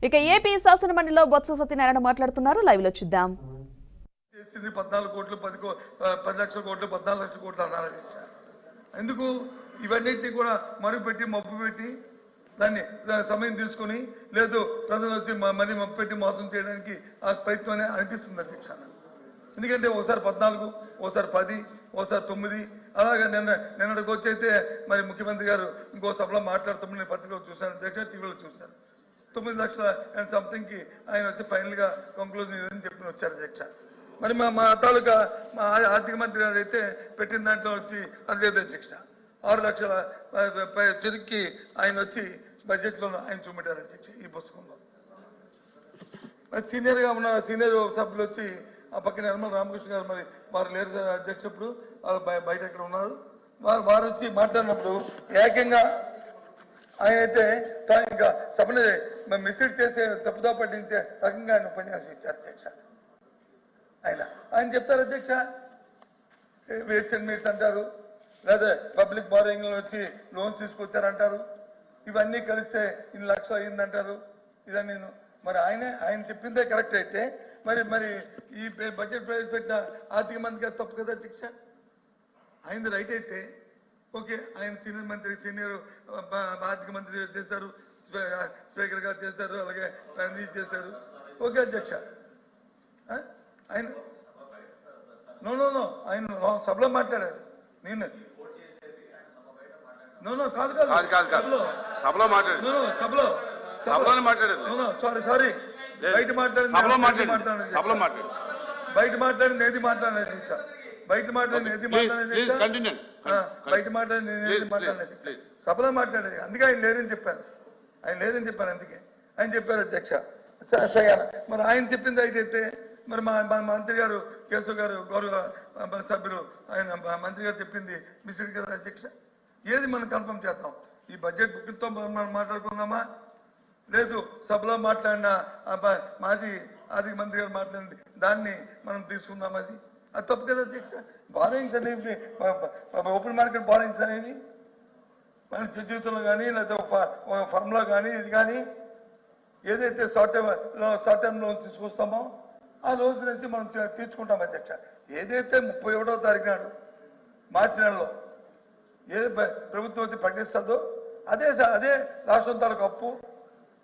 ఇక ఏపీ శాసనమండలిలో బొత్స సత్యనారాయణ మాట్లాడుతున్నారు. లైవ్ లో చూద్దాం. 14 కోట్లు 10 లక్షల కోట్లు 14 లక్షల కోట్లు అన్నారు. ఎందుకు ఇవన్నింటినీ కూడా మరుగుపెట్టి మబ్బు పెట్టి దాన్ని సమయం తీసుకుని లేదు ప్రజలు వచ్చి మరీ మబ్బు పెట్టి మోసం చేయడానికి ఆ ప్రయత్నం అనిపిస్తుంది అధ్యక్ష. ఎందుకంటే ఒకసారి 14, ఒకసారి 10, ఒకసారి 9 అలాగే నిన్నటికి వచ్చి అయితే మరి ముఖ్యమంత్రి గారు ఇంకో సభలో మాట్లాడుతామని నేను పత్రికలో చూశాను అధ్యక్ష, టీవీలో చూశాను. 9 లక్షల అండ్ సంథింగ్కి ఆయన వచ్చి ఫైనల్గా కంక్లూజన్ ఇదని చెప్పి వచ్చారు అధ్యక్ష. మరి మా తాలూకా మా ఆర్థిక మంత్రి గారు అయితే పెట్టిన దాంట్లో వచ్చి అది లేదు అధ్యక్ష. 6 లక్షల చెరుక్కి ఆయన వచ్చి బడ్జెట్లో ఆయన చూపెట్టారు అధ్యక్ష ఈ పుస్తకంలో. మరి సీనియర్గా ఉన్న సీనియర్ సభ్యులు వచ్చి ఆ పక్కన నిర్మల రామకృష్ణ గారు మరి వారు లేరు అధ్యక్ష, ఇప్పుడు బయట ఎక్కడ ఉన్నారు, వారు వచ్చి మాట్లాడినప్పుడు ఏకంగా ఆయన అయితే ఇంకా సభని మిస్లీడ్ చేసే తప్పుదా పట్టించే రకంగా ఆయన ఉపన్యాసం ఇచ్చారు అధ్యక్ష. ఆయన చెప్తారు అధ్యక్ష, వెయిట్స్ అండ్ మీట్స్ అంటారు, లేదా పబ్లిక్ బారోయింగ్ లో వచ్చి లోన్స్ తీసుకొచ్చారంటారు, ఇవన్నీ కలిస్తే 2 లక్షలు అయిందంటారు. ఇదని నేను మరి ఆయన చెప్పిందే కరెక్ట్ అయితే మరి ఈ బడ్జెట్ ప్రవేశపెట్టిన ఆర్థిక మంత్రి గారు తప్పు కదా అధ్యక్ష. ఆయనది రైట్ అయితే ఓకే, ఆయన సీనియర్ ఆర్థిక మంత్రి చేశారు, స్పీకర్ గారు చేశారు, అలాగే ప్రైమ్ చేశారు, ఓకే అధ్యక్ష. ఆయన నో ఆయన సభలో మాట్లాడారు. నేను కాదు సభలో సారీ బయట మాట్లాడింది ఏది మాట్లాడలేదు సభలో మాట్లాడేది. అందుకే ఆయన లేరని చెప్పాను అందుకే ఆయన చెప్పారు అధ్యక్ష. మరి ఆయన చెప్పింది అయితే మరి మా మంత్రి గారు కేశవ్ గారు గౌరవ సభ్యులు ఆయన మంత్రి గారు చెప్పింది మిస్డ్ కదా అధ్యక్ష. ఏది మనం కన్ఫర్మ్ చేద్దాం? ఈ బడ్జెట్ బుక్తో మనం మాట్లాడుకుందామా, లేదు సభలో మాట్లాడిన మాజీ ఆర్థిక మంత్రి గారు మాట్లాడింది దాన్ని మనం తీసుకుందాం? అది తప్పు కదా అధ్యక్ష. బారోయింగ్స్ అనేవి ఓపెన్ మార్కెట్ బారోయింగ్స్ అనేవి మన జీవితంలో కానీ లేదా ఒక ఫర్మ్లో కానీ ఇది కానీ ఏదైతే షార్ట్ టర్మ్ లోన్ తీసుకొస్తామో ఆ లోన్స్ నుంచి మనం తీర్చుకుంటాం అధ్యక్ష. ఏదైతే 31వ తారీఖు నాడు మార్చి నెలలో ఏది ప్రభుత్వం వచ్చి ప్రకటిస్తుందో అదే రాష్ట్రం తాలూకా అప్పు,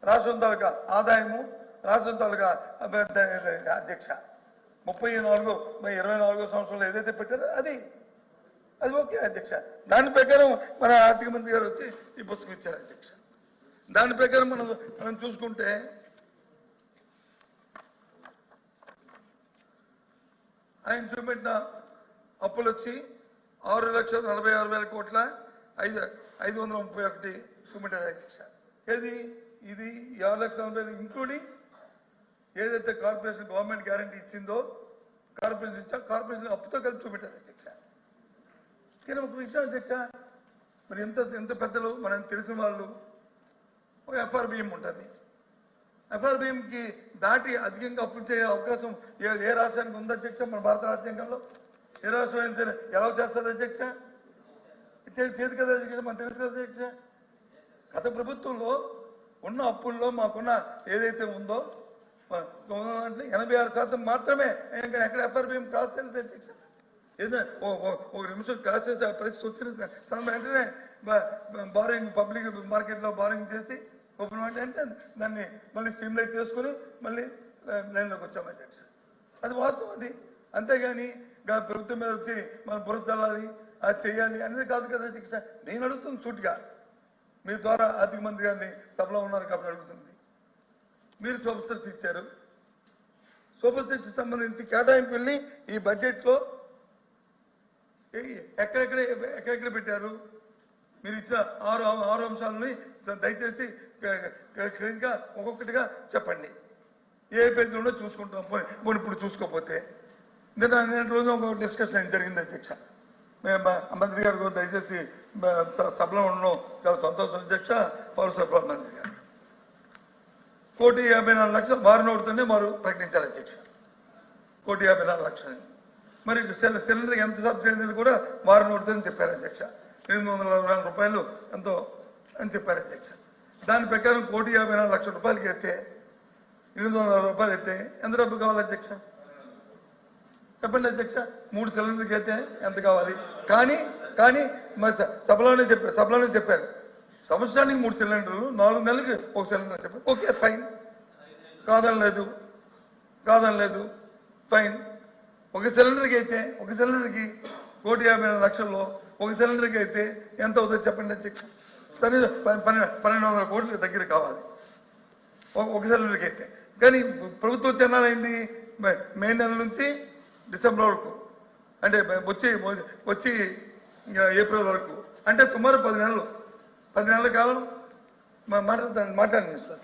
రాష్ట్రం తాలూకా ఆదాయము, రాష్ట్రం తాలూకా అధ్యక్ష 24 సంవత్సరంలో ఏదైతే పెట్టారో అది ఓకే అధ్యక్ష. దాని ప్రకారం మన ఆర్థిక మంత్రి గారు వచ్చి ఈ పుస్తకం ఇచ్చారు అధ్యక్ష. దాని ప్రకారం మనం చూసుకుంటే ఆయన చూపెట్టిన అప్పులు వచ్చి 6,46,000 కోట్ల 531 చూపెట్టారు అధ్యక్ష. ఏది ఇది 6,40,000 ఇంక్లూడింగ్ ఏదైతే కార్పొరేషన్ గవర్నమెంట్ గ్యారంటీ ఇచ్చిందో కార్పొరేషన్ అప్పుతో కలిపి చూపెట్టారు అధ్యక్ష. కానీ ఒక విషయం అధ్యక్ష, మరి ఎంత పెద్దలు మనం తెలిసిన వాళ్ళు ఎఫ్ఆర్బిఎం ఉంటుంది. ఎఫ్ఆర్బిఎంకి దాటి అధికంగా అప్పులు చేయ అవకాశం ఏ రాష్ట్రానికి ఉంది అధ్యక్ష? మన భారత రాజ్యాంగంలో ఏ రాష్ట్రం అయితే ఎలా చేస్తుంది అధ్యక్ష? చేతి కదా అధ్యక్ష, మనకు తెలుసు కదా అధ్యక్ష. గత ప్రభుత్వంలో ఉన్న అప్పుల్లో మాకున్న ఏదైతే ఉందో 86% మాత్రమే. ఎక్కడ ఎఫ్ఆర్బిఎం క్రాస్ చేయాలి అధ్యక్ష? ఏదైనా ఒక నిమిషం క్రాస్ చేసే పరిస్థితి వచ్చిన వెంటనే బారోయింగ్ పబ్లిక్ మార్కెట్లో బారోయింగ్ చేసి ఓపెన్ అంటే దాన్ని మళ్ళీ స్ట్రీమ్లైట్ చేసుకుని మళ్ళీ లైన్లోకి వచ్చాం అధ్యక్ష. అది వాస్తవం. అది అంతేగాని ప్రభుత్వం మీద వచ్చి మనం బురద చల్లాలి అది చేయాలి అనేది కాదు కదా అధ్యక్ష. నేను అడుగుతుంది సూటిగా, మీ ద్వారా ఆర్థిక మంత్రి గారిని సభలో ఉన్నారు కాబట్టి అడుగుతుంది. మీరు సూపర్ సిక్స్ ఇచ్చారు, సూపర్ సిక్స్ సంబంధించి కేటాయింపుల్ని ఈ బడ్జెట్లో ఎక్కడెక్కడ పెట్టారు? మీరు ఇచ్చిన 6 అంశాలని దయచేసి క్లియర్గా ఒక్కొక్కటిగా చెప్పండి. ఏ పేజీలో చూసుకుంటాం ఇప్పుడు చూసుకోకపోతే. నేను రోజు ఒక డిస్కషన్ జరిగింది అధ్యక్ష. మంత్రి గారు దయచేసి సభలో ఉండడం చాలా సంతోషం అధ్యక్ష. పౌర సరఫరా మంత్రి గారు 1,54,00,000 వారి నోటితోనే వారు ప్రకటించారు అధ్యక్ష. 1,54,00,000 మరి సిలిండర్ ఎంత సబ్సిడీ అనేది కూడా వారి నోటితోనే చెప్పారు అధ్యక్ష. 824 రూపాయలు ఎంతో అని చెప్పారు అధ్యక్ష. దాని ప్రకారం 1,54,00,000 రూపాయలకి అయితే 800 రూపాయలు అయితే ఎంత డబ్బు కావాలి అధ్యక్ష? చెప్పండి అధ్యక్ష. 3 సిలిండర్కి అయితే ఎంత కావాలి? కానీ మరి సభలోనే చెప్పారు సంవత్సరానికి 3 సిలిండర్లు, 4 నెలలకి 1 సిలిండర్ చెప్పారు. ఓకే ఫైన్, కాదనలేదు ఫైన్. ఒక సిలిండర్కి 1,50,00,000లో 1 సిలిండర్కి అయితే ఎంత అవుతుంది చెప్పండి అధ్యక్ష? కనీసం 1,200 కోట్ల దగ్గర కావాలి ఒక సిలిండర్కి అయితే. కానీ ప్రభుత్వం చెన్నాలైంది మే నెల నుంచి డిసెంబర్ వరకు, అంటే వచ్చి ఇంకా ఏప్రిల్ వరకు, అంటే సుమారు 10 నెలల కాలం మాట్లాడండి సార్.